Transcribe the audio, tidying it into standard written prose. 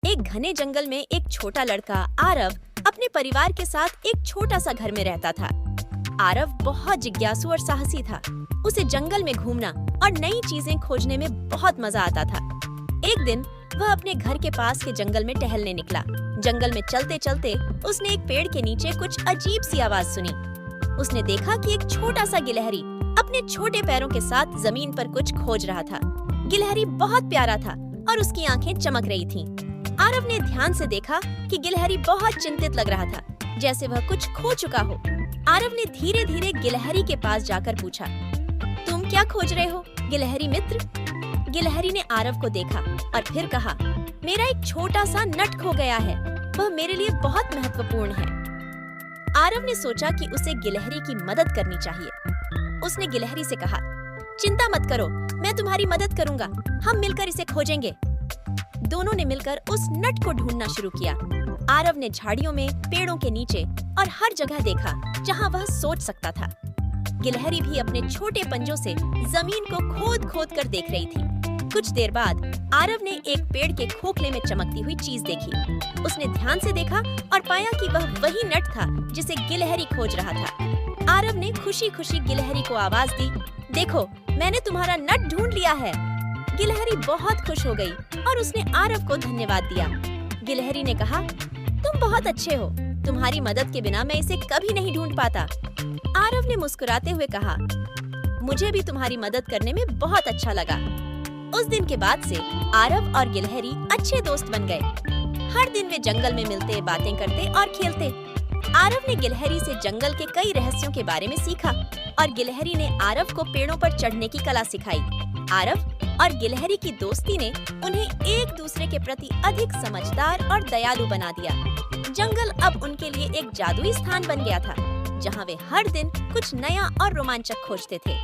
एक घने जंगल में एक छोटा लड़का आरव अपने परिवार के साथ एक छोटा सा घर में रहता था। आरव बहुत जिज्ञासु और साहसी था। उसे जंगल में घूमना और नई चीजें खोजने में बहुत मजा आता था। एक दिन वह अपने घर के पास के जंगल में टहलने निकला। जंगल में चलते चलते उसने एक पेड़ के नीचे कुछ अजीब सी आवाज सुनी। उसने देखा कि एक छोटा सा गिलहरी अपने छोटे पैरों के साथ जमीन पर कुछ खोज रहा था। गिलहरी बहुत प्यारा था और उसकी आंखें चमक रही थीं। आरव ने ध्यान से देखा कि गिलहरी बहुत चिंतित लग रहा था, जैसे वह कुछ खो चुका हो। आरव ने धीरे धीरे गिलहरी के पास जाकर पूछा, तुम क्या खोज रहे हो गिलहरी मित्र? गिलहरी ने आरव को देखा और फिर कहा, मेरा एक छोटा सा नट खो गया है, वह मेरे लिए बहुत महत्वपूर्ण है। आरव ने सोचा कि उसे गिलहरी की मदद करनी चाहिए। उसने गिलहरी से कहा, चिंता मत करो, मैं तुम्हारी मदद करूंगा, हम मिलकर इसे खोजेंगे। दोनों ने मिलकर उस नट को ढूंढना शुरू किया। आरव ने झाड़ियों में, पेड़ों के नीचे और हर जगह देखा जहां वह सोच सकता था। गिलहरी भी अपने छोटे पंजों से जमीन को खोद खोद कर देख रही थी। कुछ देर बाद आरव ने एक पेड़ के खोखले में चमकती हुई चीज देखी। उसने ध्यान से देखा और पाया कि वह वही नट था जिसे गिलहरी खोज रहा था। आरव ने खुशी खुशी गिलहरी को आवाज दी, देखो, मैंने तुम्हारा नट ढूंढ लिया है। गिलहरी बहुत खुश हो गई और उसने आरव को धन्यवाद दिया। गिलहरी ने कहा, तुम बहुत अच्छे हो, तुम्हारी मदद के बिना मैं इसे कभी नहीं ढूंढ पाता। आरव ने मुस्कुराते हुए कहा, मुझे भी तुम्हारी मदद करने में बहुत अच्छा लगा। उस दिन के बाद से आरव और गिलहरी अच्छे दोस्त बन गए। हर दिन वे जंगल में मिलते, बातें करते और खेलते। आरव ने गिलहरी से जंगल के कई रहस्यों के बारे में सीखा और गिलहरी ने आरव को पेड़ों पर चढ़ने की कला सिखाई। आरव और गिलहरी की दोस्ती ने उन्हें एक दूसरे के प्रति अधिक समझदार और दयालु बना दिया। जंगल अब उनके लिए एक जादुई स्थान बन गया था, जहां वे हर दिन कुछ नया और रोमांचक खोजते थे।